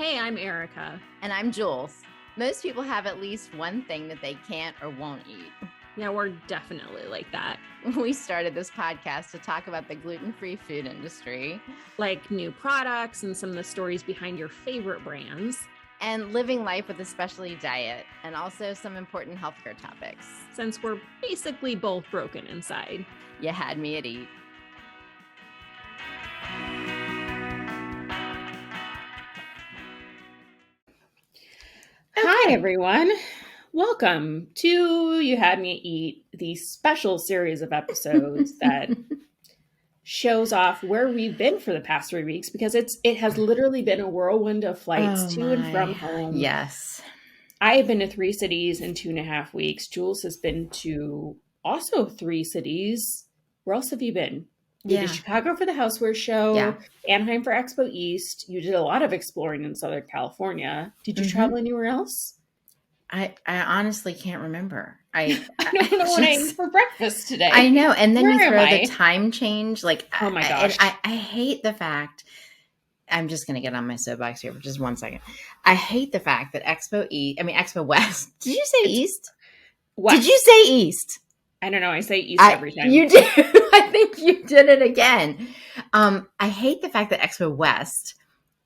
Hey, I'm Erica. And I'm Jules. Most people have at least one thing that they can't or won't eat. Yeah, we're definitely like that. We started this podcast to talk about the gluten-free food industry. Like new products and some of the stories behind your favorite brands. And living life with a specialty diet, and also some important healthcare topics. Since we're basically both broken inside. You had me at eat. Hi, everyone. Welcome to You Had Me Eat, the special series of episodes that shows off where we've been for the past 3 weeks, because it has literally been a whirlwind of flights to and from home. Yes. I have been to 3 cities in 2.5 weeks. Jules has been to also 3 cities. Where else have you been? You did Chicago for the Housewares show, Anaheim for Expo East. You did a lot of exploring in Southern California. Did you travel anywhere else? I honestly can't remember. I don't know what I ate for breakfast today. I know. And then you throw the time change. Like, oh my gosh. I hate the fact, I'm just going to get on my soapbox here for just 1 second. I hate the fact that Expo West. Did you say East? West. Did you say East? I don't know. I say East every time. You did. I think you did it again. I hate the fact that Expo West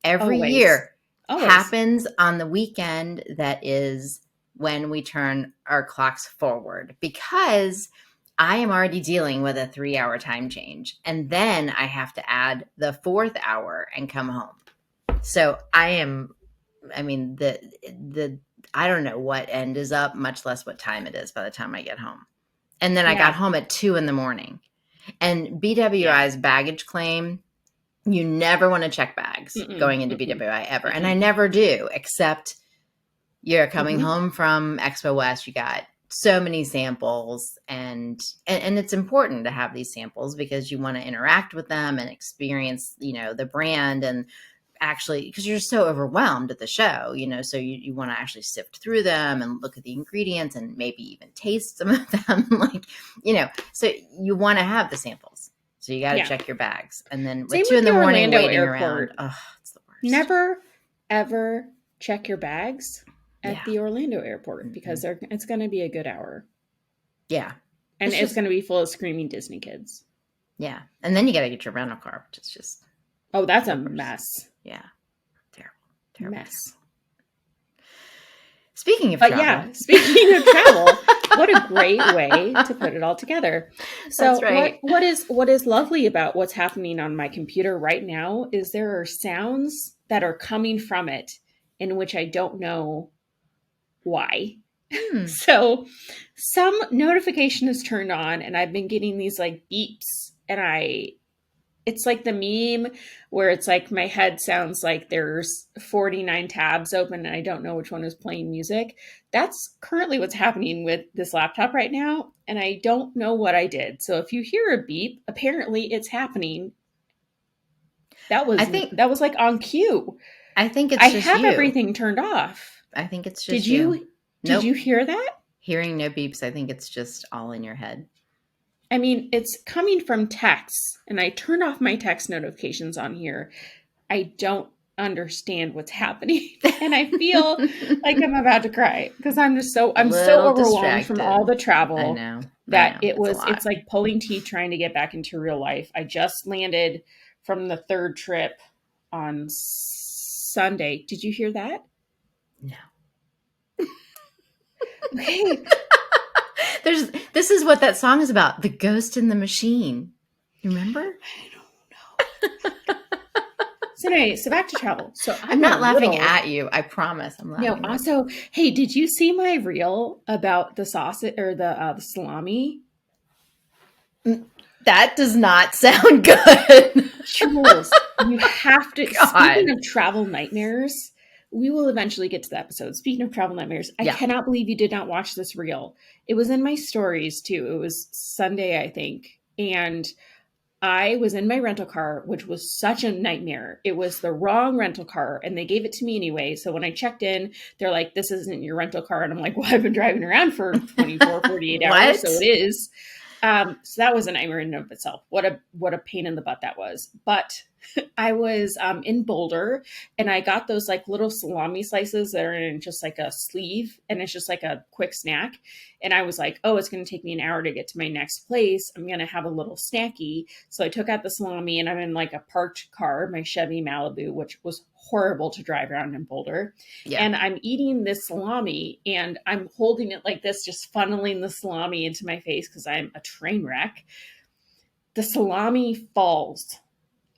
every year happens on the weekend that is when we turn our clocks forward, because I am already dealing with a 3-hour time change. And then I have to add the 4th hour and come home. So I don't know what end is up, much less what time it is by the time I get home. And then I got home at 2 a.m. And BWI's baggage claim, you never want to check bags going into BWI ever. And I never do, except you're coming home from Expo West. You got so many samples, and it's important to have these samples because you want to interact with them and experience, the brand, and actually, because you're so overwhelmed at the show, so you want to actually sift through them and look at the ingredients and maybe even taste some of them, so you want to have the samples. So you got to check your bags. And then with 2 a.m. waiting around, it's the worst. Never, ever check your bags at the Orlando airport, because it's going to be a good hour. Yeah. And it's going to be full of screaming Disney kids. Yeah. And then you got to get your rental car, which is just... Oh, that's a mess. Yeah. Terrible mess. Speaking of travel. What a great way to put it all together. So that's right. What is lovely about what's happening on my computer right now is there are sounds that are coming from it in which I don't know why. So some notification is turned on, and I've been getting these like beeps, and it's like the meme where it's like my head sounds like there's 49 tabs open and I don't know which one is playing music. That's currently what's happening with this laptop right now, and I don't know what I did. So if you hear a beep, apparently it's happening. That was like on cue. I think I have everything turned off. I think it's just you. Did you hear that? Hearing no beeps. I think it's just all in your head. I mean, it's coming from texts, and I turned off my text notifications on here. I don't understand what's happening, and I feel like I'm about to cry because I'm so overwhelmed distracted from all the travel. I know it's like pulling teeth trying to get back into real life. I just landed from the 3rd trip on Sunday. Did you hear that? No. Okay. This is what that song is about. The Ghost in the Machine. Remember? I don't know. So anyway, back to travel. So I'm not laughing at you. I promise. I'm laughing. No. Also, hey, did you see my reel about the sausage or the salami? That does not sound good. Jules, you have to. God. Speaking of travel nightmares, we will eventually get to the episode. Speaking of travel nightmares, I cannot believe you did not watch this reel. It was in my stories too. It was Sunday, I think. And I was in my rental car, which was such a nightmare. It was the wrong rental car, and they gave it to me anyway. So when I checked in, they're like, this isn't your rental car. And I'm like, well, I've been driving around for 24, 48 hours. So it is. So that was a nightmare in and of itself. What a pain in the butt that was. But I was in Boulder, and I got those like little salami slices that are in just like a sleeve, and it's just like a quick snack. And I was like, oh, it's going to take me an hour to get to my next place. I'm going to have a little snacky. So I took out the salami, and I'm in like a parked car, my Chevy Malibu, which was horrible to drive around in Boulder. Yeah. And I'm eating this salami, and I'm holding it like this, just funneling the salami into my face because I'm a train wreck. The salami falls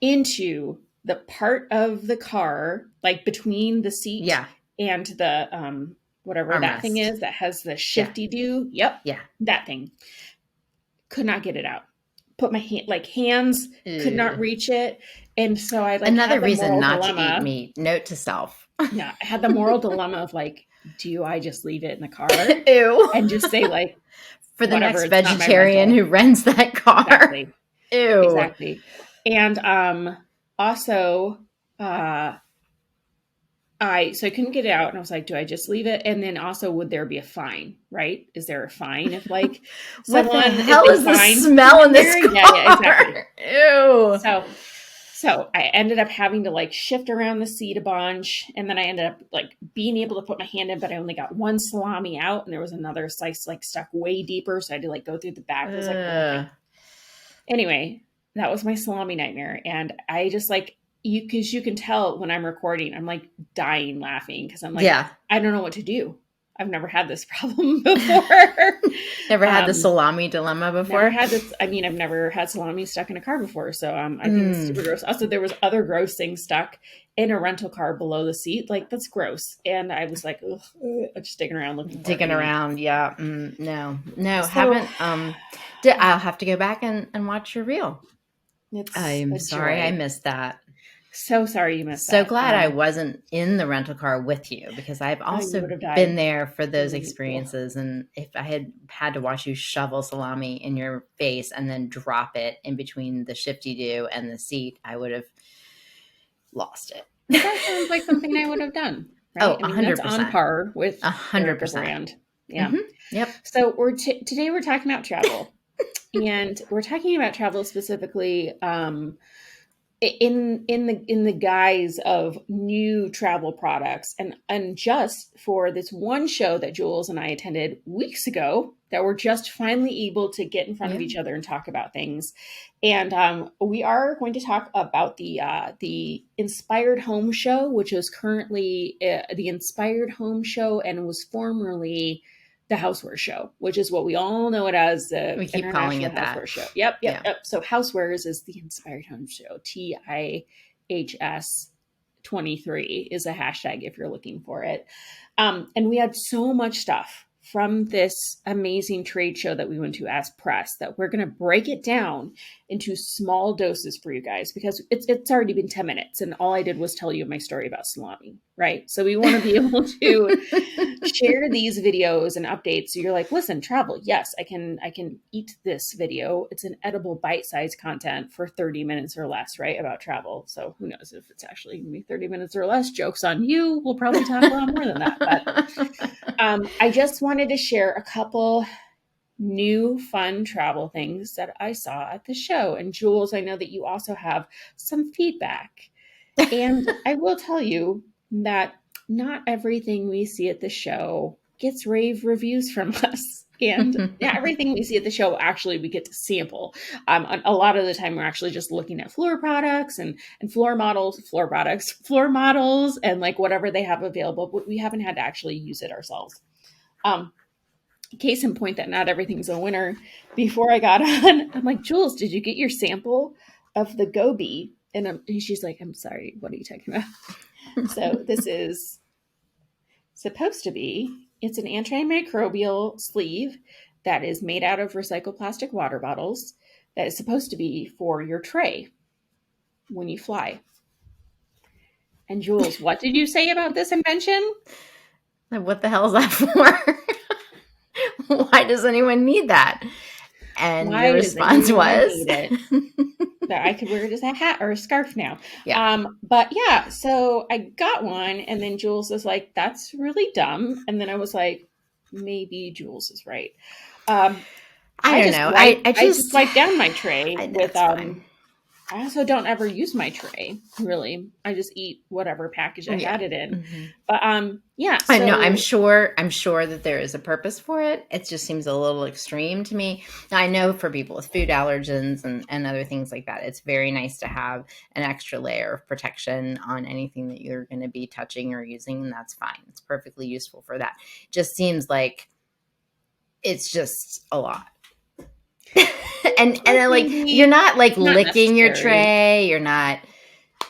into the part of the car, like between the seat and the whatever that thing is that has the shifty do. Yep. Yeah. That thing. Could not get it out. Put my hands could not reach it. And so I like another reason not dilemma. to eat meat. Note to self. Yeah. I had the moral dilemma of like, do I just leave it in the car? Ew. And just say like, for the next vegetarian who rents that car. Exactly. Ew. Exactly. And also so I couldn't get it out, and I was like, do I just leave it? And then also, would there be a fine, right? Is there a fine if like what the hell is the smell in this car? Yeah, exactly. Ew. So I ended up having to like shift around the seat a bunch, and then I ended up like being able to put my hand in, but I only got one salami out, and there was another slice like stuck way deeper, so I had to like go through the back. It was like, okay. Anyway, that was my salami nightmare. And I just like, because you can tell when I'm recording, I'm like dying laughing because I'm like, I don't know what to do. I've never had this problem before. Never had the salami dilemma before? Never had this. I mean, I've never had salami stuck in a car before. So I think it's super gross. Also, there was other gross things stuck in a rental car below the seat. Like, that's gross. And I was like, ugh, just digging around looking for digging around. Yeah. No, so, haven't. I'll have to go back and watch your reel. I'm sorry I missed that. So sorry you missed that. So glad I wasn't in the rental car with you, because I've also been there for those experiences. And if I had to watch you shovel salami in your face and then drop it in between the shifty do and the seat, I would have lost it. That sounds like something I would have done. Right? Oh, 100%. That's on par with 100% brand. Yeah. Mm-hmm. Yep. So today we're talking about travel. And we're talking about travel specifically in the guise of new travel products, and just for this one show that Jules and I attended weeks ago that we're just finally able to get in front of each other and talk about things. And we are going to talk about the Inspired Home Show, which is currently the Inspired Home Show and was formerly the Housewares Show, which is what we all know it as. We keep calling it that. Housewares Show. Yep. So Housewares is the Inspired Home Show. TIHS 23 is a hashtag if you're looking for it. And we had so much stuff from this amazing trade show that we went to as press that we're going to break it down into small doses for you guys, because it's already been 10 minutes and all I did was tell you my story about salami, right? So we want to be able to share these videos and updates. So you're like, listen, travel. Yes, I can eat this video. It's an edible bite-sized content for 30 minutes or less, right? About travel. So who knows if it's actually going to be 30 minutes or less. Joke's on you. We'll probably talk a lot more than that. But I just wanted to share a couple new fun travel things that I saw at the show. And Jules, I know that you also have some feedback. And I will tell you that not everything we see at the show gets rave reviews from us. And not everything we see at the show, actually, we get to sample. A lot of the time, we're actually just looking at floor products and floor models, and like whatever they have available. But we haven't had to actually use it ourselves. Case in point that not everything's a winner. Before I got on, I'm like, Jules, did you get your sample of the Gobi? And she's like, I'm sorry, what are you talking about? So this is supposed to be, it's an antimicrobial sleeve that is made out of recycled plastic water bottles that is supposed to be for your tray when you fly. And Jules, what did you say about this invention? What the hell is that for? Why does anyone need that? And your response was that I could wear it as a hat or a scarf now. Yeah. But yeah, so I got one, and then Jules was like, that's really dumb. And then I was like, maybe Jules is right. I don't know. I just wiped down my tray with I also don't ever use my tray, really. I just eat whatever package I had it in. Mm-hmm. But yeah. So, I know, I'm sure that there is a purpose for it. It just seems a little extreme to me. Now, I know for people with food allergens and other things like that, it's very nice to have an extra layer of protection on anything that you're going to be touching or using, and that's fine. It's perfectly useful for that. Just seems like it's just a lot. and like, you're not like licking your tray. You're not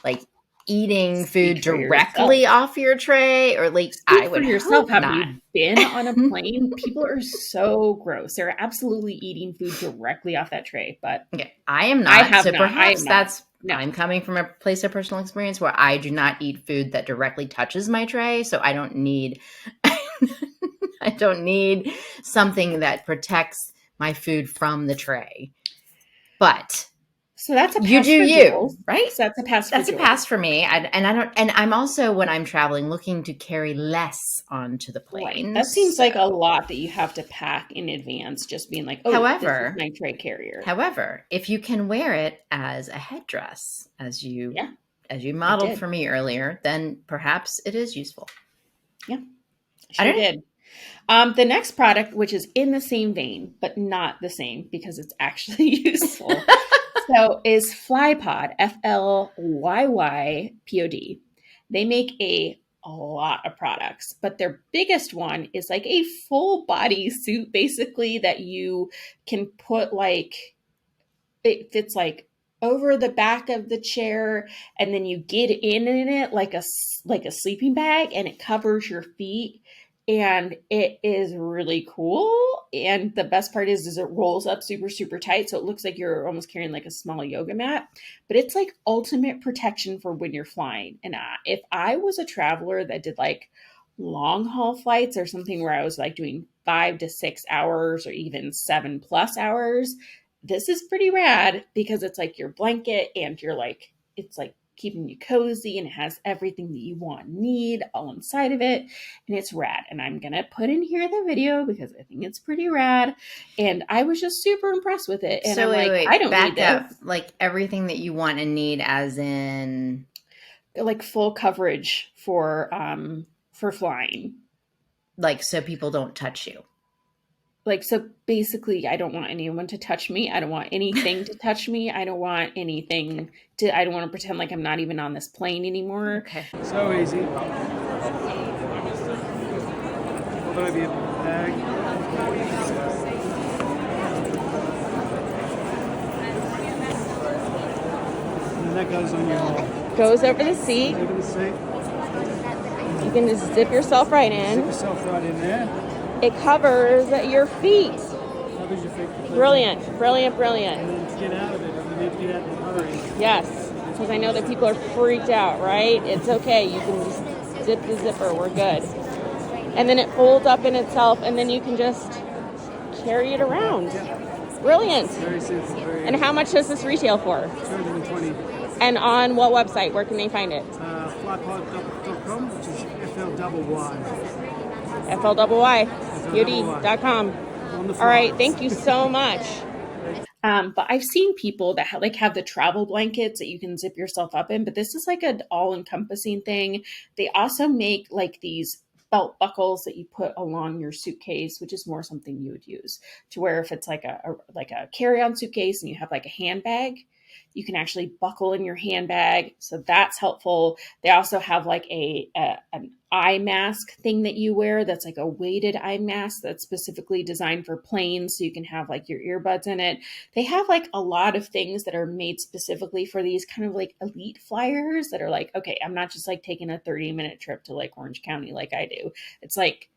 like eating food directly off your tray, or like I would yourself. Have you been on a plane? People are so gross. They're absolutely eating food directly off that tray. But okay, I am not. Perhaps I'm coming from a place of personal experience where I do not eat food that directly touches my tray, so I don't need I don't need something that protects my food from the tray. But so that's a pass you do for you, Jules. right? So that's a pass. That's a pass for me. And I'm also, when I'm traveling, looking to carry less onto the plane. Right. That seems like a lot that you have to pack in advance. Just being like, oh, this is my tray carrier. However, if you can wear it as a headdress, as you modeled for me earlier, then perhaps it is useful. Yeah, I did. The next product, which is in the same vein, but not the same because it's actually useful, so is Flypod, FLYYPOD. They make a lot of products, but their biggest one is like a full body suit, basically, that you can put like, it fits like over the back of the chair, and then you get in it like a sleeping bag, and it covers your feet. And it is really cool. And the best part is it rolls up super, super tight. So it looks like you're almost carrying like a small yoga mat. But it's like ultimate protection for when you're flying. And if I was a traveler that did like long haul flights or something where I was like doing 5 to 6 hours or even 7+ hours, this is pretty rad because it's like your blanket and you're like, it's like keeping you cozy, and it has everything that you want and need all inside of it, and it's rad. And I'm gonna put in here the video because I think it's pretty rad, and I was just super impressed with it. And so I don't need this. Like everything that you want and need, as in like full coverage for flying, like so people don't touch you. Like, so basically, I don't want anyone to touch me. I don't want anything to touch me. I don't want anything to, I don't want to pretend like I'm not even on this plane anymore. Okay. So easy. Hold over your bag. And that goes on your... Goes over the seat. Over the seat. You can just zip yourself right in. Zip yourself right in there. It covers your feet. Covers your feet. Brilliant, brilliant, brilliant. And then to get out of it, you need to get out in a hurry. Yes, because I know that people are freaked out, right? It's okay. You can just zip the zipper. We're good. And then it folds up in itself, and then you can just carry it around. Brilliant. Very simple. And how much does this retail for? $220. And on what website? Where can they find it? Flypod.com, which is FLYY. FLYY.com. All right, thank you so much. But I've seen people that have the travel blankets that you can zip yourself up in, but this is like an all-encompassing thing. They also make like these belt buckles that you put along your suitcase, which is more something you would use to wear if it's like a carry-on suitcase and you have like a handbag. You can actually buckle in your handbag, so that's helpful. They also have like an eye mask thing that you wear that's like a weighted eye mask that's specifically designed for planes, so you can have like your earbuds in it. They have like a lot of things that are made specifically for these kind of like elite flyers that are like, okay, I'm not just like taking a 30-minute trip to like Orange County like I do. It's like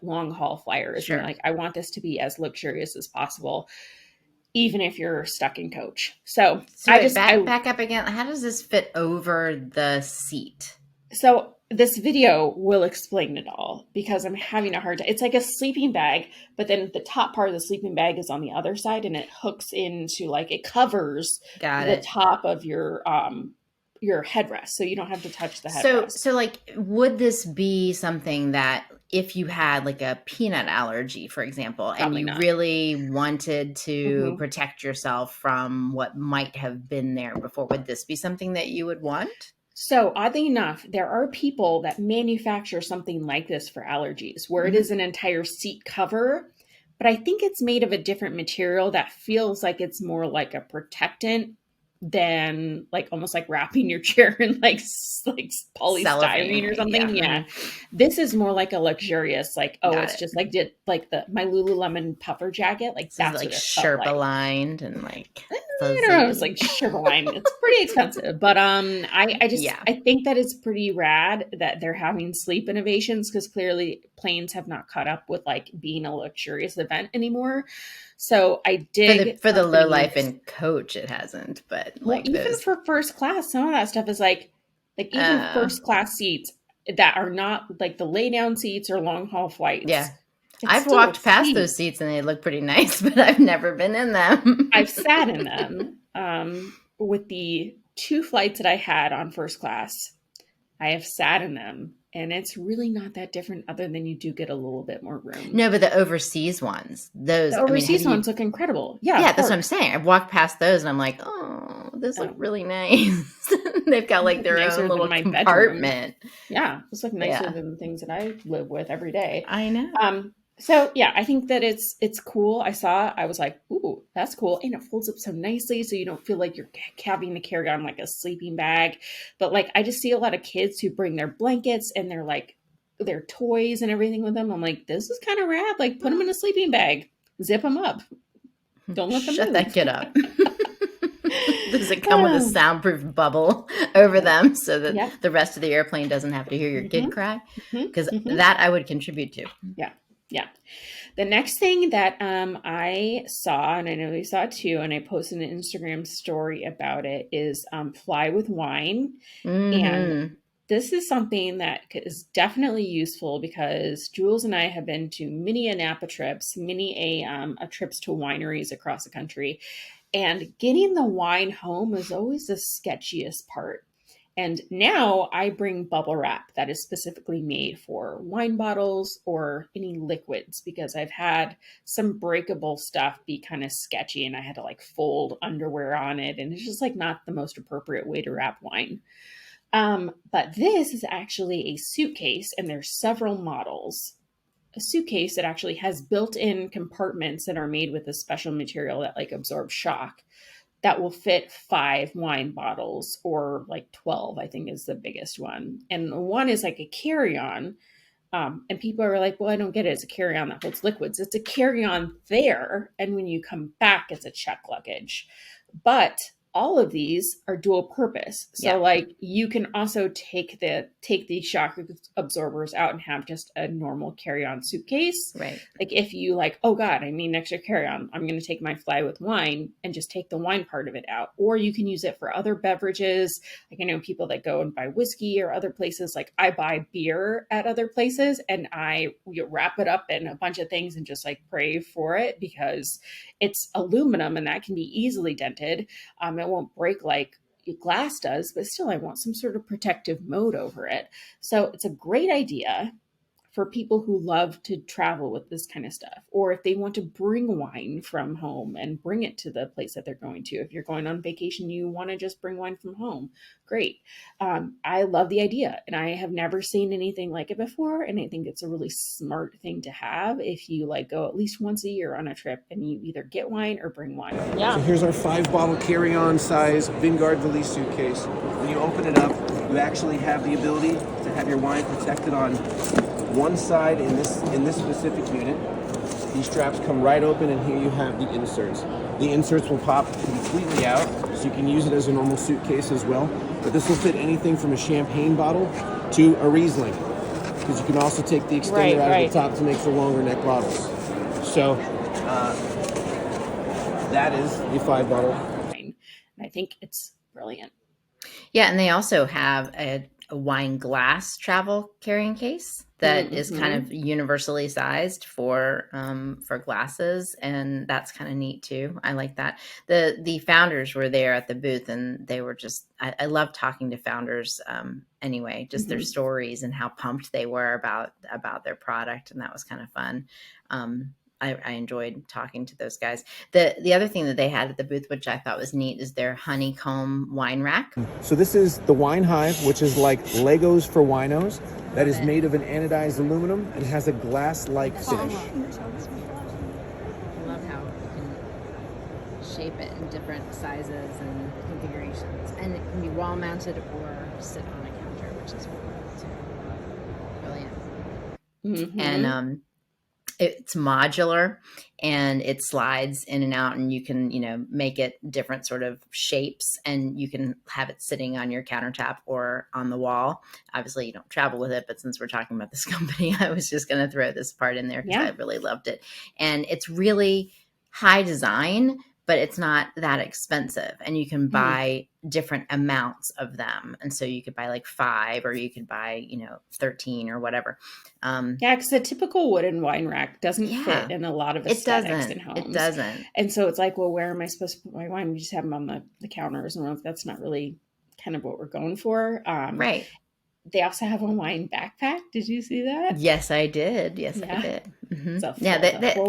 long haul flyers. Sure. And like, I want this to be as luxurious as possible, even if you're stuck in coach. So back up again. How does this fit over the seat? So this video will explain it all because I'm having a hard time. It's like a sleeping bag, but then the top part of the sleeping bag is on the other side, and it hooks into like, it covers the top of your headrest, so you don't have to touch the headrest. So like, would this be something that if you had like a peanut allergy, for example, Probably and you not. really wanted to protect yourself from what might have been there before, would this be something that you would want? So oddly enough, there are people that manufacture something like this for allergies, where it is an entire seat cover, but I think it's made of a different material that feels like it's more like a protectant than like almost like wrapping your chair in like polystyrene Cellophane, or something. yeah. This is more like a luxurious, like, oh, Got it's it. just like my Lululemon puffer jacket. Like This that's is like what it felt Sherpa like. lined and like I don't know. It's like Sherpa line. It's pretty expensive, but I think that it's pretty rad that they're having sleep innovations, because clearly planes have not caught up with like being a luxurious event anymore. So I dig for the low life companies- in coach, it hasn't, but well, like even those. for first class, some of that stuff is like even first class seats that are not like the lay down seats or long haul flights. Yeah. It's I've still walked a past seat. those seats and they look pretty nice, but I've never been in them. I've sat in them. With the 2 flights that I had on first class, I have sat in them, and it's really not that different, other than you do get a little bit more room. No, but the overseas ones, those The overseas ones look incredible. Yeah, that's what I'm saying. I've walked past those and I'm like, oh, those look really nice. They've got like their own little compartment. Bedroom. Yeah, those look nicer than the things that I live with every day. I know. So yeah, I think that it's cool. I was like, ooh, that's cool. And it folds up so nicely, so you don't feel like you're having to carry on like a sleeping bag. But like, I just see a lot of kids who bring their blankets and their toys and everything with them. I'm like, this is kind of rad. Like, put them in a sleeping bag, zip them up. Don't let them Shut move. that kid up. Does it come with a soundproof bubble over them so that the rest of the airplane doesn't have to hear your kid cry? Because that I would contribute to. Yeah. The next thing that I saw, and I know you saw it too, and I posted an Instagram story about it, is Fly with Wine. And this is something that is definitely useful, because Jules and I have been to many a Napa trips, many a trips to wineries across the country. And getting the wine home is always the sketchiest part. And now I bring bubble wrap that is specifically made for wine bottles or any liquids, because I've had some breakable stuff be kind of sketchy and I had to like fold underwear on it. And it's just like not the most appropriate way to wrap wine. But this is actually a suitcase, and there's several models. A suitcase that actually has built-in compartments that are made with a special material that like absorbs shock, that will fit 5 wine bottles, or like 12, I think is the biggest one. And one is like a carry-on. And people are like, well, I don't get it. It's a carry-on that holds liquids. It's a carry-on there. And when you come back, it's a check luggage. But all of these are dual purpose. So like you can also take the shock absorbers out and have just a normal carry-on suitcase. Right. Like if you like, oh God, I need an extra carry-on, I'm going to take my Fly with Wine and just take the wine part of it out. Or you can use it for other beverages. Like I know people that go and buy whiskey or other places. Like I buy beer at other places and you wrap it up in a bunch of things and just like pray for it, because it's aluminum and that can be easily dented. It won't break like glass does, but still I want some sort of protective mode over it. So it's a great idea for people who love to travel with this kind of stuff, or if they want to bring wine from home and bring it to the place that they're going to. If you're going on vacation, you want to just bring wine from home. Great. I love the idea, and I have never seen anything like it before. And I think it's a really smart thing to have if you like go at least once a year on a trip and you either get wine or bring wine. So here's our 5-bottle carry-on size Vingard valise suitcase. When you open it up, you actually have the ability to have your wine protected on one side in this specific unit. These straps come right open, and here you have the inserts. The inserts will pop completely out, so you can use it as a normal suitcase as well. But this will fit anything from a champagne bottle to a Riesling, because you can also take the extender out of the top to make for longer neck bottles. So that is the 5-bottle. And I think it's brilliant. Yeah, and they also have a a wine glass travel carrying case that is kind of universally sized for glasses, and that's kind of neat too. I like that. The founders were there at the booth, and they were just I love talking to founders anyway, just their stories and how pumped they were about their product, and that was kind of fun. I enjoyed talking to those guys. The other thing that they had at the booth, which I thought was neat, is their honeycomb wine rack. So this is the Wine Hive, which is like Legos for winos. That is made of an anodized aluminum and has a glass-like finish. I love how you can shape it in different sizes and configurations, and it can be wall mounted or sit on a counter, which is really cool too. Brilliant. And it's modular, and it slides in and out, and you can, make it different sort of shapes, and you can have it sitting on your countertop or on the wall. Obviously you don't travel with it, but since we're talking about this company, I was just going to throw this part in there because I really loved it. And it's really high design, but it's not that expensive, and you can buy different amounts of them. And so you could buy like 5, or you could buy, 13 or whatever. Because the typical wooden wine rack doesn't fit in a lot of aesthetics in homes. It doesn't. And so it's like, well, where am I supposed to put my wine? We just have them on the counters, and that's not really kind of what we're going for. Right. They also have a wine backpack. Did you see that? Yes, I did. I did. Mm-hmm. So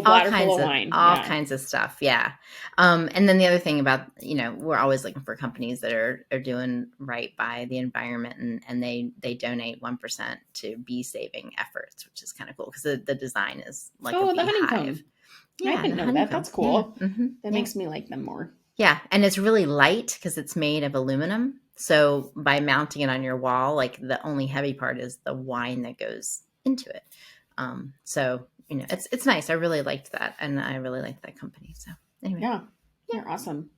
all kinds of stuff. Yeah. And then the other thing about, we're always looking for companies that are doing right by the environment, and they donate 1% to bee saving efforts, which is kind of cool because the design is like a beehive. Yeah, I didn't know that. That's cool. Yeah. That makes me like them more. Yeah. And it's really light because it's made of aluminum. So by mounting it on your wall, like the only heavy part is the wine that goes into it. So, it's nice. I really liked that. And I really liked that company. So anyway. Yeah. They're awesome.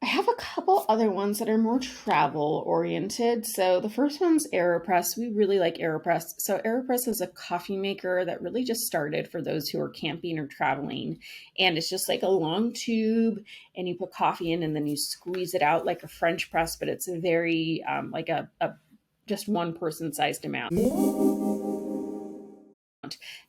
I have a couple other ones that are more travel oriented. So the first one's AeroPress. We really like AeroPress. So AeroPress is a coffee maker that really just started for those who are camping or traveling. And it's just like a long tube, and you put coffee in, and then you squeeze it out like a French press, but it's a very like a just one person sized amount.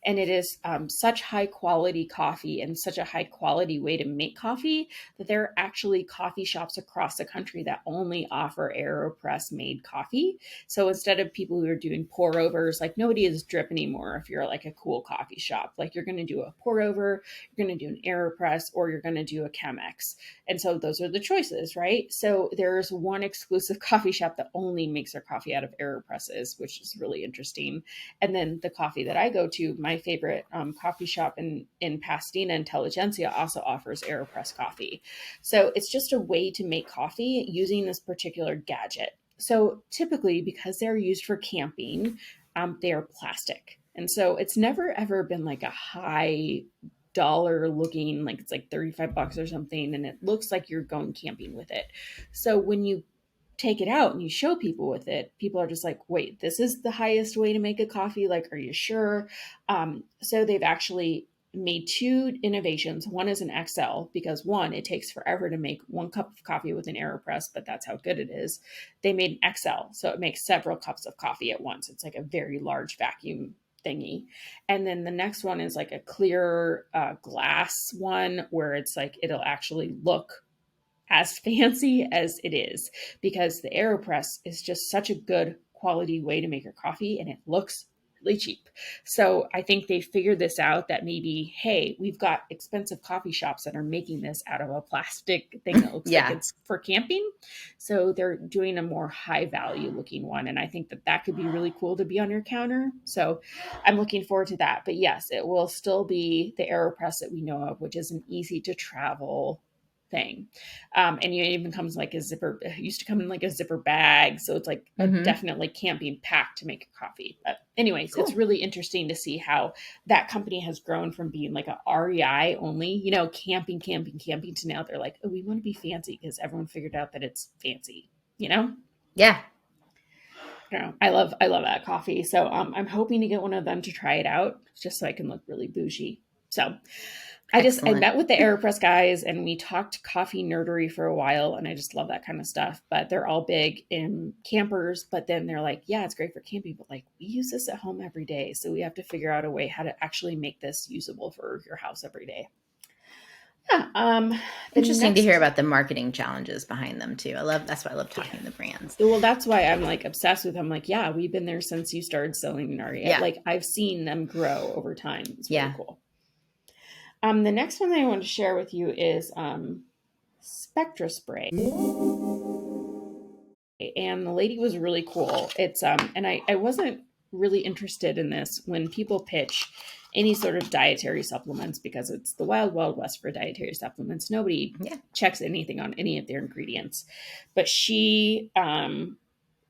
And it is such high quality coffee and such a high quality way to make coffee that there are actually coffee shops across the country that only offer AeroPress made coffee. So instead of people who are doing pour overs, like nobody is drip anymore. If you're like a cool coffee shop, like you're going to do a pour over, you're going to do an AeroPress, or you're going to do a Chemex. And so those are the choices, right? So there's one exclusive coffee shop that only makes their coffee out of AeroPresses, which is really interesting. And then the coffee that I go to, my favorite coffee shop in Pasadena, Intelligentsia, also offers AeroPress coffee. So it's just a way to make coffee using this particular gadget. So typically, because they're used for camping, they are plastic. And so it's never ever been like a high dollar looking, like it's like $35 or something, and it looks like you're going camping with it. So when you take it out and you show people with it, people are just like, wait, this is the highest way to make a coffee? Like, are you sure? So they've actually made 2 innovations. One is an XL, because one, it takes forever to make 1 cup of coffee with an AeroPress, but that's how good it is. They made an XL, so it makes several cups of coffee at once. It's like a very large vacuum thingy. And then the next one is like a clear glass one, where it's like, it'll actually look as fancy as it is, because the AeroPress is just such a good quality way to make your coffee, and it looks really cheap. So I think they figured this out, that maybe, hey, we've got expensive coffee shops that are making this out of a plastic thing that looks like it's for camping. So they're doing a more high value looking one. And I think that could be really cool to be on your counter. So I'm looking forward to that. But yes, it will still be the AeroPress that we know of, which is an easy to travel thing. And it even comes like a zipper. It used to come in like a zipper bag. So it's like definitely camping pack to make a coffee. But anyways, It's really interesting to see how that company has grown from being like a REI only, camping to now they're like, oh, we want to be fancy because everyone figured out that it's fancy, Yeah. I love that coffee. So I'm hoping to get one of them to try it out, just so I can look really bougie. So I Excellent. met with the AeroPress guys and we talked coffee nerdery for a while, and I just love that kind of stuff. But they're all big in campers, but then they're like, yeah, it's great for camping, but like we use this at home every day. So we have to figure out a way how to actually make this usable for your house every day. Yeah. Interesting to hear about the marketing challenges behind them too. That's why I love talking to the brands. Well, that's why I'm like obsessed with them. Like, yeah, we've been there since you started selling Narya. Yeah. Like I've seen them grow over time. It's really cool. The next one that I want to share with you is Spectra Spray. And the lady was really cool. It's and I wasn't really interested in this when people pitch any sort of dietary supplements, because it's the wild, wild west for dietary supplements. Nobody checks anything on any of their ingredients. But she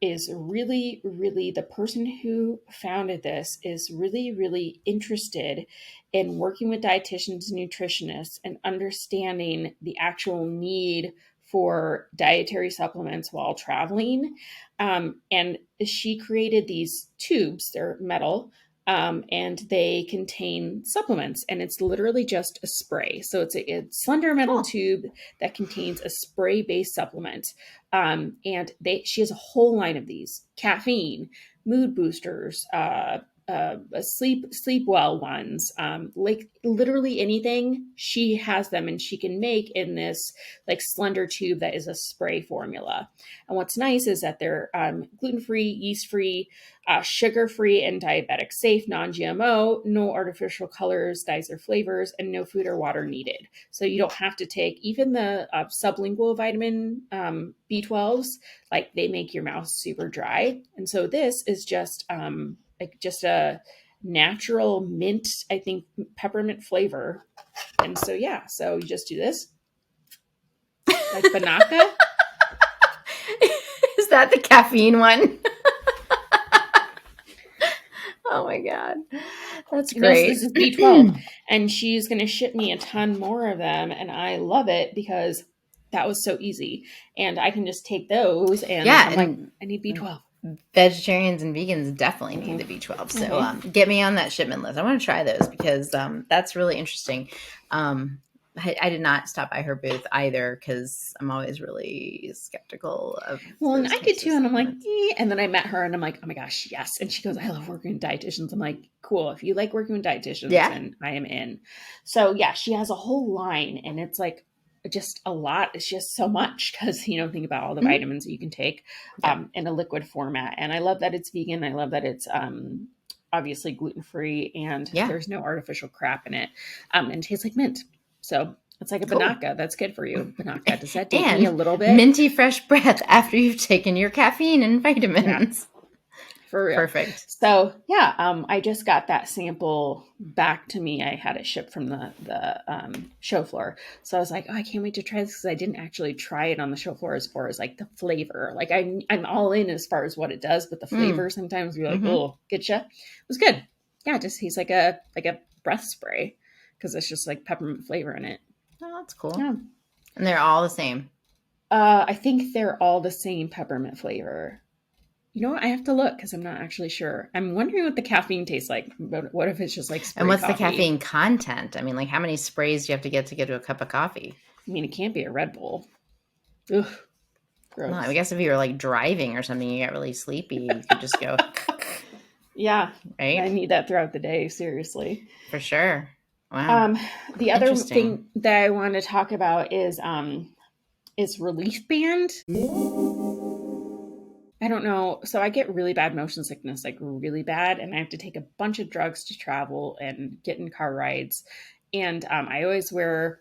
is really, really, the person who founded this is really, really interested in working with dietitians and nutritionists and understanding the actual need for dietary supplements while traveling. And she created these tubes, they're metal, and they contain supplements, and it's literally just a spray. So it's a slender metal tube that contains a spray-based supplement. And she has a whole line of these: caffeine, mood boosters, sleep well ones, like literally anything. She has them, and she can make in this like slender tube that is a spray formula. And what's nice is that they're gluten-free, yeast-free, sugar-free, and diabetic safe, non-GMO, no artificial colors, dyes, or flavors, and no food or water needed. So you don't have to take even the sublingual vitamin B12s, like they make your mouth super dry. And so this is just like just a natural mint, I think, peppermint flavor. And so, yeah, so you just do this like Binaca. Is that the caffeine one? Oh my God. That's great. No, so this is B12. And she's going to ship me a ton more of them. And I love it because that was so easy. And I can just take those and I'm like, I need B12. Vegetarians and vegans definitely need the B12. So get me on that shipment list. I want to try those because that's really interesting. I did not stop by her booth either because I'm always really skeptical of. Well, and I did too, and I'm like, and then I met her, and I'm like, oh my gosh, yes. And she goes, I love working with dietitians. I'm like, cool. If you like working with dietitians, then I am in. So yeah, she has a whole line, and it's like just a lot. It's just so much because think about all the vitamins that you can take in a liquid format. And I love that it's vegan. I love that it's obviously gluten-free, and there's no artificial crap in it, and it tastes like mint. So it's like a Binaca. That's good for you. Binaca. Does that take me a little bit? Minty fresh breath after you've taken your caffeine and vitamins. Yeah. For real. Perfect. So yeah, I just got that sample back to me. I had it shipped from the show floor. So I was like, oh, I can't wait to try this because I didn't actually try it on the show floor as far as like the flavor. Like I'm all in as far as what it does, but the flavor sometimes you're like, oh, getcha. It was good. Yeah, it just tastes like a breath spray because it's just like peppermint flavor in it. Oh, that's cool. Yeah. And they're all the same. I think they're all the same peppermint flavor. You know what? I have to look because I'm not actually sure. I'm wondering what the caffeine tastes like. But what if it's just like spray And what's coffee? the caffeine content? I mean, like how many sprays do you have to get to a cup of coffee? I mean, it can't be a Red Bull. Ugh. Gross. No, I guess if you were like driving or something, you got really sleepy, you could just go. Yeah. Right? I need that throughout the day, seriously. For sure. Wow. The other thing that I want to talk about is Relief Band. I don't know. So I get really bad motion sickness, like really bad. And I have to take a bunch of drugs to travel and get in car rides. And I always wear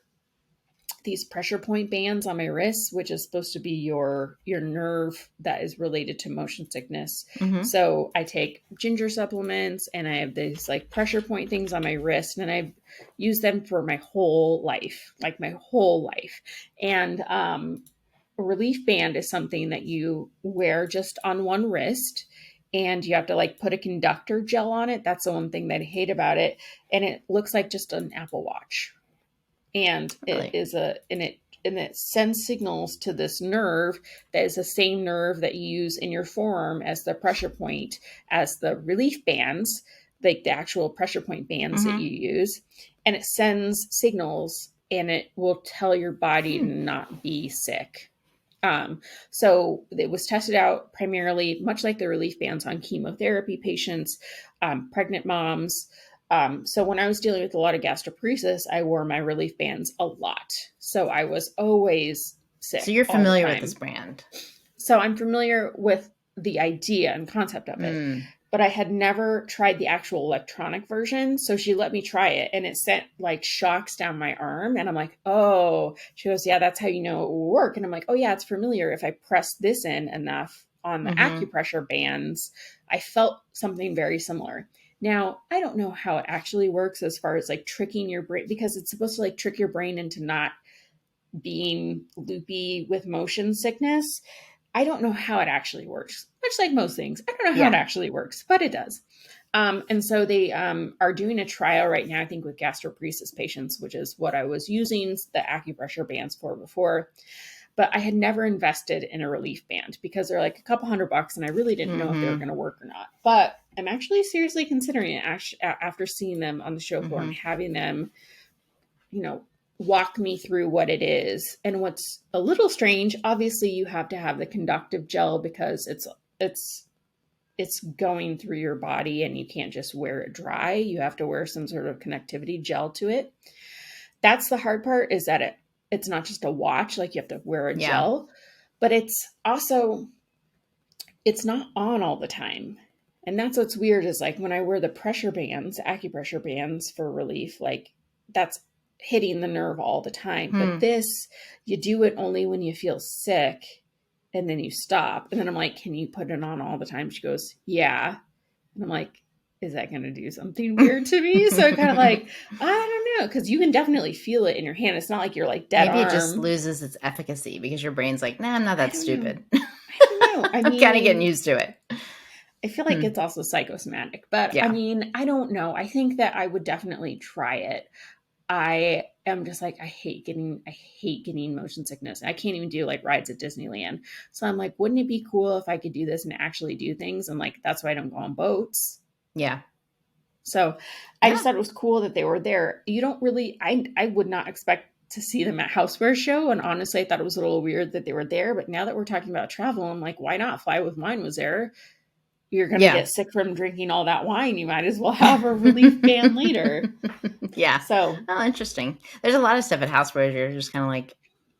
these pressure point bands on my wrists, which is supposed to be your nerve that is related to motion sickness. Mm-hmm. So I take ginger supplements and I have these like pressure point things on my wrist, and I've used them for my whole life, And a Relief Band is something that you wear just on one wrist, and you have to like put a conductor gel on it. That's the one thing that I hate about it. And it looks like just an Apple Watch. And it is it sends signals to this nerve that is the same nerve that you use in your forearm as the pressure point as the relief bands. like the actual pressure point bands that you use, and it sends signals and it will tell your body to not be sick. So it was tested out primarily, much like the relief bands, on chemotherapy patients, pregnant moms. So when I was dealing with a lot of gastroparesis, I wore my relief bands a lot. So I was always sick. So you're familiar with this brand. So I'm familiar with the idea and concept of it, but I had never tried the actual electronic version. So she let me try it, and it sent like shocks down my arm. And I'm like, oh, she goes, yeah, that's how you know it will work. And I'm like, oh yeah, it's familiar. If I press this in enough on the acupressure bands, I felt something very similar. Now, I don't know how it actually works as far as like tricking your brain, because it's supposed to like trick your brain into not being loopy with motion sickness. I don't know how it actually works. Much like most things, I don't know how it actually works, but it does. And so they are doing a trial right now, I think, with gastroparesis patients, which is what I was using the acupressure bands for before. But I had never invested in a relief band because they're like a couple $100, and I really didn't know if they were going to work or not. But I'm actually seriously considering it after seeing them on the show floor and having them, you know, walk me through what it is. And what's a little strange, obviously you have to have the conductive gel because it's going through your body, and you can't just wear it dry. You have to wear some sort of connectivity gel to it. That's the hard part, is that it's not just a watch, like you have to wear a gel, but it's also, it's not on all the time. And that's what's weird, is like when I wear the pressure bands, acupressure bands for relief, like that's hitting the nerve all the time. But this, you do it only when you feel sick, and then you stop. And then I'm like, can you put it on all the time? She goes, yeah. And I'm like, is that going to do something weird to me? So kind of like, I don't know. Because you can definitely feel it in your hand. It's not like you're like dead Maybe arm. It just loses its efficacy because your brain's like, nah, I'm not that stupid. I don't know. I mean, I'm kind of getting used to it. I feel like it's also psychosomatic. But I mean, I don't know. I think that I would definitely try it. I am just like, I hate getting motion sickness. I can't even do like rides at Disneyland. So I'm like, wouldn't it be cool if I could do this and actually do things? And like, that's why I don't go on boats. Yeah. So I just thought it was cool that they were there. You don't really, I would not expect to see them at Houseware Show. And honestly, I thought it was a little weird that they were there. But now that we're talking about travel, I'm like, why not? Fly with Wine was there. You're going to get sick from drinking all that wine. You might as well have a relief band later. Yeah. So. Oh, interesting. There's a lot of stuff at Housewares. You're just kind of like,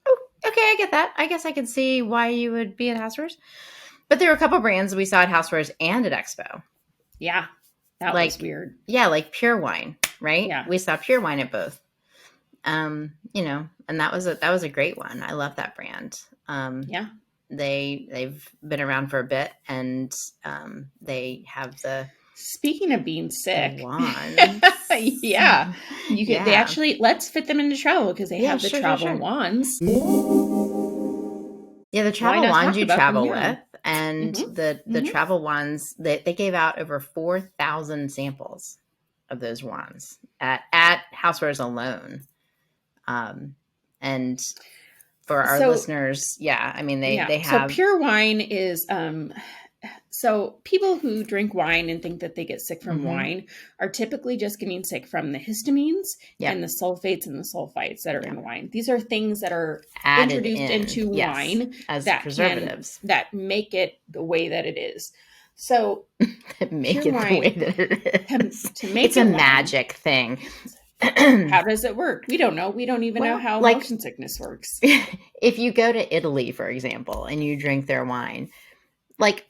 oh, okay, I get that. I guess I could see why you would be at Housewares. But there were a couple brands we saw at Housewares and at Expo. Yeah. That was weird. Yeah. Like Pure Wine, right? Yeah. We saw Pure Wine at both. You know, and that was a great one. I love that brand. Yeah. They've been around for a bit, and they have the. Speaking of being sick, wands. yeah, you could. They actually, let's fit them into travel because they have the travel wands. Yeah, the travel wands you travel with, and Mm-hmm. the travel wands they gave out over 4,000 samples of those wands at Housewares alone, and. For our listeners, I mean, they have. So Pure Wine is, so people who drink wine and think that they get sick from wine are typically just getting sick from the histamines and the sulfates and the sulfites that are in wine. These are things that are added introduced into wine as that preservatives that make it the way that it is. So make it the way that it is. To make it's a magic thing. How does it work? We don't know. We don't even know how motion sickness works. If you go to Italy, for example, and you drink their wine, like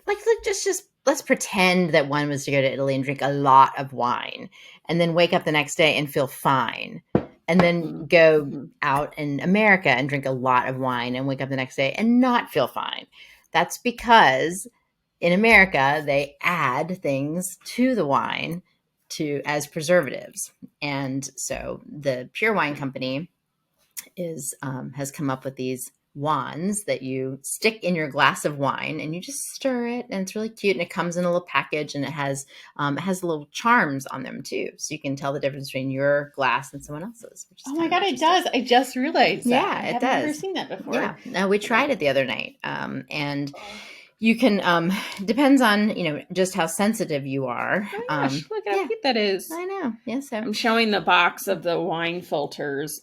just let's pretend that one was to go to Italy and drink a lot of wine and then wake up the next day and feel fine. And then go out in America and drink a lot of wine and wake up the next day and not feel fine. That's because in America, they add things to the wine as preservatives. And so the Pure Wine Company has come up with these wands that you stick in your glass of wine and you just stir it, and it's really cute, and it comes in a little package, and it has little charms on them too, so you can tell the difference between your glass and someone else's. Which is oh my god, it does! I just realized that. Yeah, it does. I've never seen that before. Yeah, no, we tried it the other night, and You can, depends on, just how sensitive you are. Oh my gosh, look how yeah. cute that is. I know. Yeah, so I'm showing the box of the wine filters.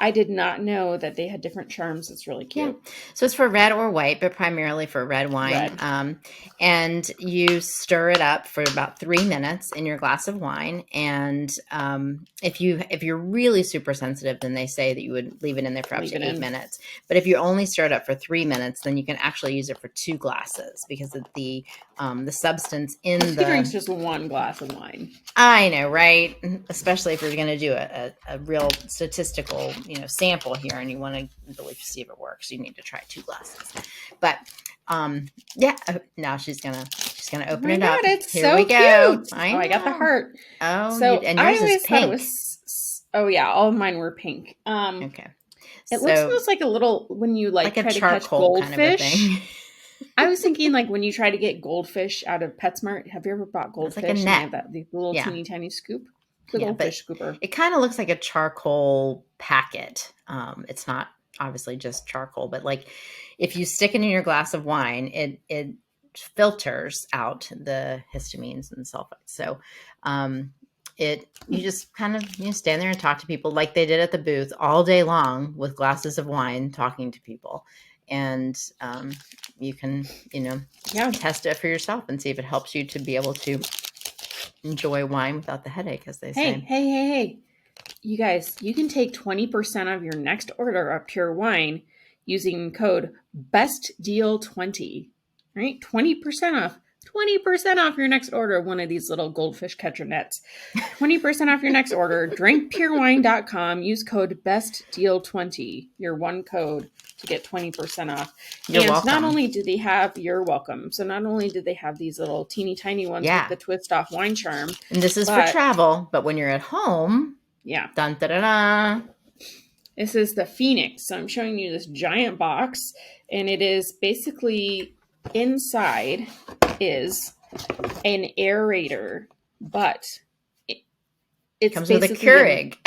I did not know that they had different charms. It's really cute. yeah. So it's for red or white, but primarily for red wine. Red. And you stir it up for about 3 minutes in your glass of wine. And if you're really super sensitive, then they say that you would leave it in there for up to 8 minutes. But if you only stir it up for 3 minutes, then you can actually use it for 2 glasses because of the substance in He drinks just 1 glass of wine. I know, right? Especially if you're going to do a real statistical, sample here, and you want to really see if it works, you need to try 2 glasses. But yeah, now she's gonna open it up. It's Here so we go. cute. I got the heart. Oh, so and yours I always is pink. Thought it was, oh yeah, all of mine were pink. Okay, it looks almost like a little when you like try a charcoal to catch goldfish. Kind of a thing. I was thinking like when you try to get goldfish out of PetSmart. Have you ever bought goldfish? It's like a net. The little teeny tiny scoop. The goldfish scooper. It kind of looks like a charcoal packet. It's not obviously just charcoal, but like if you stick it in your glass of wine, it filters out the histamines and sulfites. So you just kind of stand there and talk to people like they did at the booth all day long with glasses of wine, talking to people. And you can, test it for yourself and see if it helps you to be able to enjoy wine without the headache, as they say. Hey. You guys, you can take 20% of your next order of pure wine using code BESTDEAL20. Right? 20% off. 20% off your next order of one of these little goldfish catcher nets. 20% off your next order. Drinkpurewine.com. Use code BESTDEAL20. Your one code to get 20% off. You're welcome. Not only do they have, you're welcome. So not only do they have these little teeny tiny ones with the twist off wine charm. And this is for travel, but when you're at home. Yeah. Dun, da, da, da. This is the Phoenix. So I'm showing you this giant box, and it is basically inside is an aerator, but it comes with a Keurig.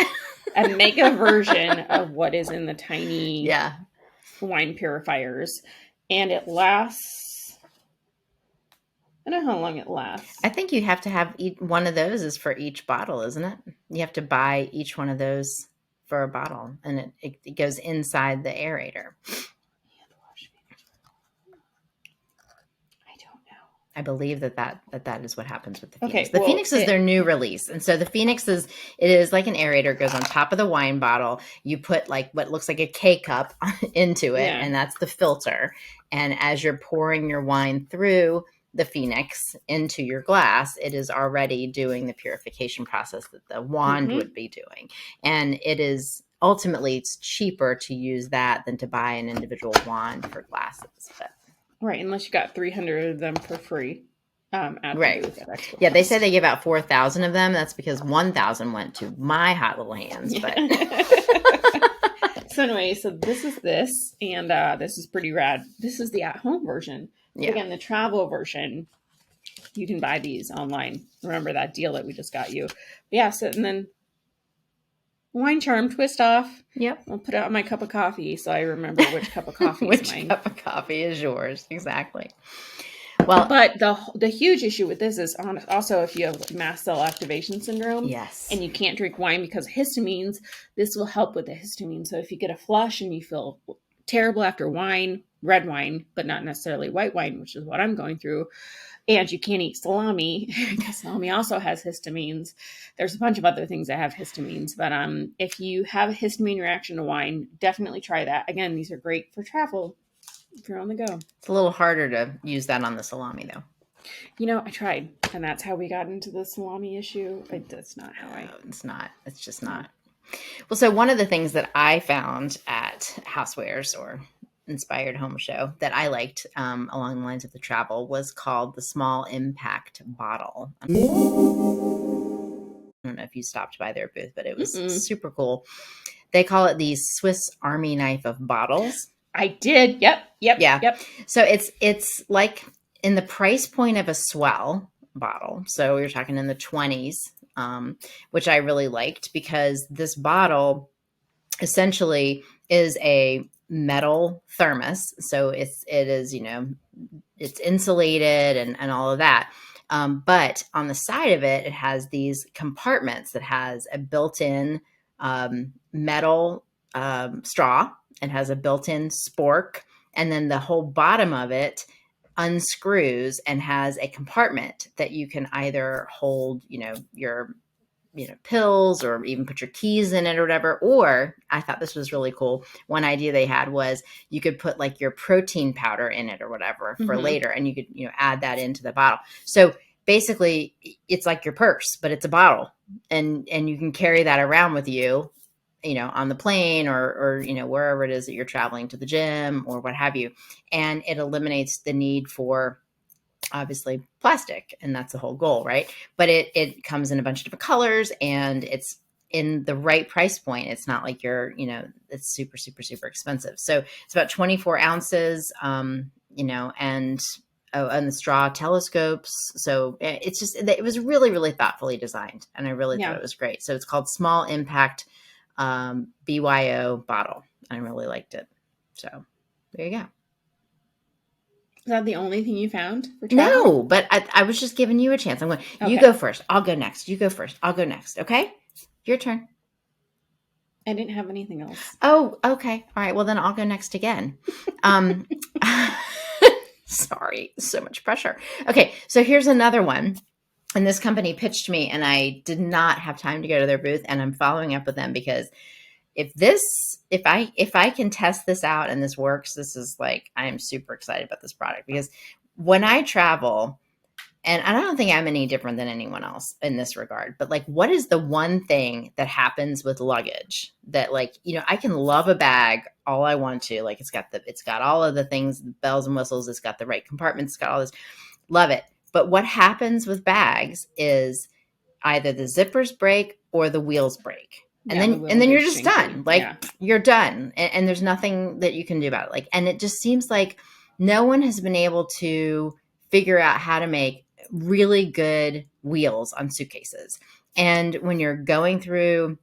A mega version of what is in the tiny wine purifiers. And it lasts, I don't know how long it lasts. I think you have to have one of those is for each bottle, isn't it? You have to buy each one of those for a bottle, and it goes inside the aerator. I believe that is what happens with the Phoenix. The Phoenix is their new release. And so the Phoenix it is like an aerator. It goes on top of the wine bottle. You put like what looks like a K-cup into it, and that's the filter. And as you're pouring your wine through the Phoenix into your glass, it is already doing the purification process that the wand would be doing. And ultimately it's cheaper to use that than to buy an individual wand for glasses. But right, unless you got 300 of them for free. Right. Yeah, they say they give out 4,000 of them. That's because 1,000 went to my hot little hands. But so anyway, so this is this, and this is pretty rad. This is the at-home version. Yeah. Again, the travel version, you can buy these online. Remember that deal that we just got you. But yeah, so and then wine charm twist off. Yep. I'll put it on my cup of coffee so I remember which cup of coffee is mine. Which cup of coffee is yours. Exactly. Well, but the huge issue with this is also if you have mast cell activation syndrome. Yes. And you can't drink wine because of histamines, this will help with the histamine. So if you get a flush and you feel terrible after wine, red wine, but not necessarily white wine, which is what I'm going through, and you can't eat salami because salami also has histamines. There's a bunch of other things that have histamines, but if you have a histamine reaction to wine, definitely try that. Again, these are great for travel if you're on the go. It's a little harder to use that on the salami, though. I tried, and that's how we got into the salami issue. That's not how It's not. It's just not. Well, so one of the things that I found at Housewares or Inspired Home Show that I liked along the lines of the travel was called the Small Impact Bottle. I don't know if you stopped by their booth, but it was super cool. They call it the Swiss Army knife of bottles. I did. Yep. So it's like in the price point of a Swell bottle. So you're talking in the 20s, which I really liked because this bottle essentially is a metal thermos. So it is, it's insulated and all of that. But on the side of it, it has these compartments that has a built-in metal straw. It has a built-in spork, and then the whole bottom of it unscrews and has a compartment that you can either hold, your pills or even put your keys in it or whatever. Or I thought this was really cool. One idea they had was you could put like your protein powder in it or whatever for later, and you could, add that into the bottle. So basically it's like your purse, but it's a bottle, and you can carry that around with you, on the plane or wherever it is that you're traveling to the gym or what have you. And it eliminates the need for obviously plastic, and that's the whole goal, right? But it comes in a bunch of different colors, and it's in the right price point. It's not like it's super, super, super expensive. So it's about 24 ounces, and the straw telescopes. So it was really, really thoughtfully designed, and I really thought it was great. So it's called Small Impact BYO bottle. I really liked it. So there you go. Is that the only thing you found for travel? No, but I was just giving you a chance. I'm going, You go first. I'll go next. You go first. I'll go next. Okay? Your turn. I didn't have anything else. Oh, okay. All right. Well, then I'll go next again. Sorry. So much pressure. Okay. So here's another one. And this company pitched me, and I did not have time to go to their booth, and I'm following up with them because if I can test this out and this works, this is like, I am super excited about this product, because when I travel, and I don't think I'm any different than anyone else in this regard, but like, what is the one thing that happens with luggage that I can love a bag all I want to, like it's got all of the things, bells and whistles. It's got the right compartments. It's got all this, love it. But what happens with bags is either the zippers break or the wheels break. And then you're just done. You're done. And there's nothing that you can do about it. And it just seems like no one has been able to figure out how to make really good wheels on suitcases. And when you're going through,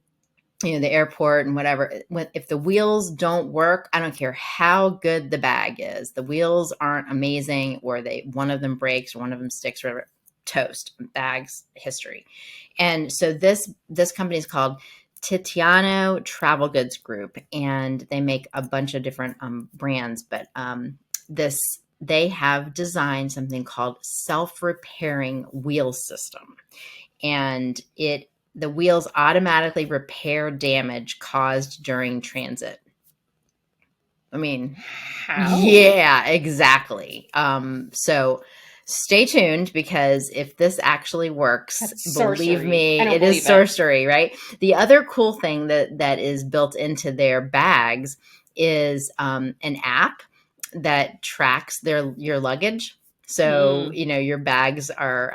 the airport and whatever, if the wheels don't work, I don't care how good the bag is. The wheels aren't amazing, or one of them breaks or one of them sticks, or whatever. Toast. Bags history. And so this company is called Titiano Travel Goods Group, and they make a bunch of different brands, but they have designed something called self-repairing wheel system, and the wheels automatically repair damage caused during transit. I mean, how? Yeah, exactly. So stay tuned, because if this actually works, believe me, it is sorcery, right? The other cool thing that is built into their bags is an app that tracks your luggage. So, your bags are,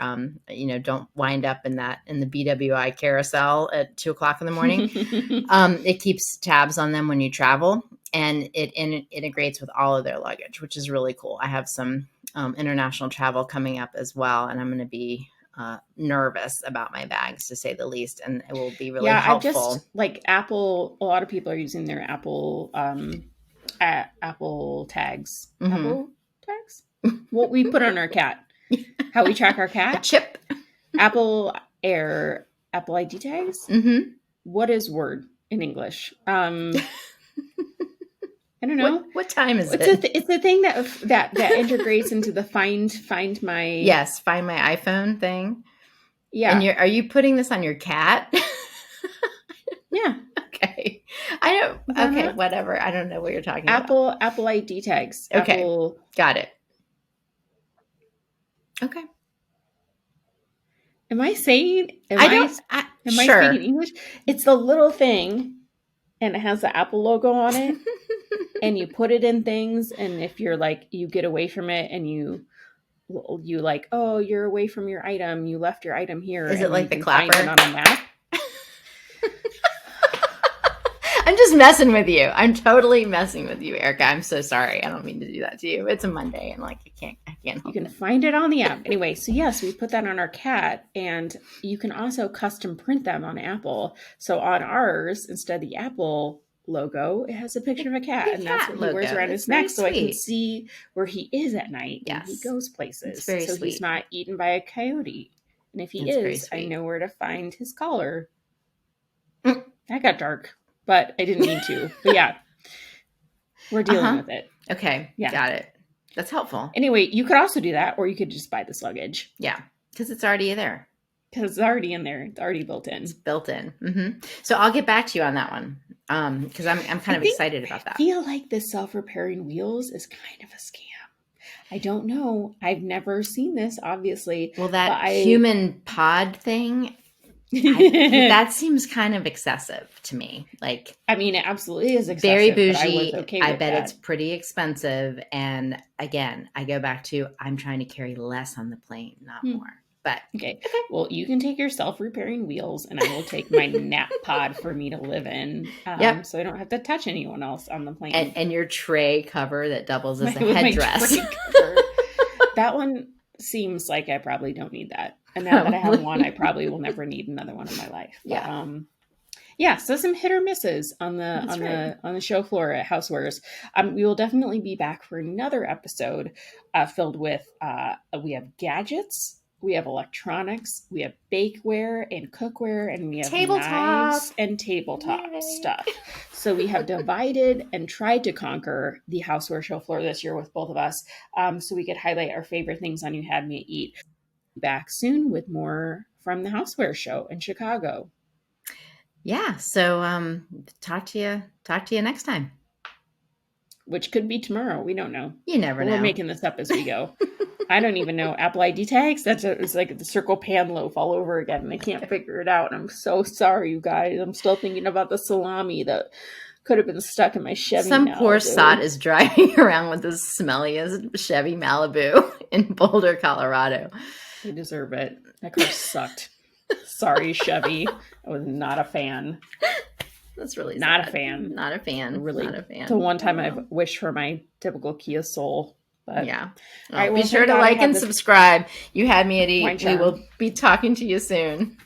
don't wind up in the BWI carousel at 2:00 in the morning. It keeps tabs on them when you travel, and it integrates with all of their luggage, which is really cool. I have some international travel coming up as well, and I'm going to be nervous about my bags, to say the least, and it will be really helpful. I just like Apple. A lot of people are using their Apple Apple tags. Mm-hmm. Apple tags. What we put on our cat, how we track our cat. A chip. Apple ID tags. Mm-hmm. What is word in English? I don't know. What time is it? It's a thing that integrates into the find my Find My iPhone thing. Yeah. And are you putting this on your cat? Yeah. Okay. I don't. Okay. Whatever. I don't know what you're talking about. Apple ID tags. Okay. Got it. Okay. Am I saying? Am I speaking English? It's the little thing, and it has the Apple logo on it, and you put it in things, and if you're you get away from it, and you like, oh, you're away from your item, you left your item here. Is it like the clapper? Find it on a map. I'm just messing with you. I'm totally messing with you, Erica. I'm so sorry. I don't mean to do that to you. It's a Monday, and I can't. You can find it on the app. Anyway, so yes, we put that on our cat, and you can also custom print them on Apple. So on ours, instead of the Apple logo, it has a picture of a cat, Big and that's cat what he wears logo. around It's his neck, very so I can sweet. see where he is at night when he Yes. goes places. It's very so sweet. he's not eaten by a coyote. And if he It's very is, I sweet. know where to find his collar. Mm. That got dark, but I didn't mean to. But yeah, we're dealing with it. Okay. Yeah. Got it. That's helpful. Anyway, you could also do that, or you could just buy this luggage Yeah. Because it's already there. because it's already in there. It's already built in. It's built in. Mm-hmm. So I'll get back to you on that one. Because I'm kind of excited about I that. feel like the self-repairing wheels is kind of a scam. I don't know. I've never seen this, obviously. Well, that but human pod thing, that seems kind of excessive to me. Like, I mean, it absolutely is excessive. very but I bougie. was okay I with bet that. it's pretty expensive. And again, I go back to I'm trying to carry less on the plane, not more. But Okay. Well, you can take your self-repairing wheels, and I will take my nap pod for me to live in. Yep. So I don't have to touch anyone else on the plane. and your tray cover that doubles as a With my headdress. tray cover. That one seems like I probably don't need that. And now that I have one, I probably will never need another one in my life. Yeah. But, yeah, so some hit or misses on the show floor at Housewares. We will definitely be back for another episode filled with we have gadgets, we have electronics, we have bakeware and cookware, and we have Tabletop. knives and tabletop Yay. stuff. So we have divided and tried to conquer the Houseware show floor this year with both of us, so we could highlight our favorite things on You Had Me at Eat. Back soon with more from the Houseware show in Chicago. Yeah. So talk to you next time. Which could be tomorrow. We don't know. You never know. We're making this up as we go. I don't even know. Apple ID tags? It's like the circle pan loaf all over again. And I can't figure it out. And I'm so sorry, you guys. I'm still thinking about the salami that could have been stuck in my Chevy Some Malibu. poor sot is driving around with the smelliest Chevy Malibu in Boulder, Colorado. They deserve it. That car sucked. Sorry, Chevy. I was not a fan. That's really Not sad. a fan. Not a fan. Really. Not a fan. The one time I've wished for my typical Kia Soul. But Yeah. All right, Be well, sure thank to God I like have and this subscribe. You Had Me at wine Eat. We charm. will be talking to you soon.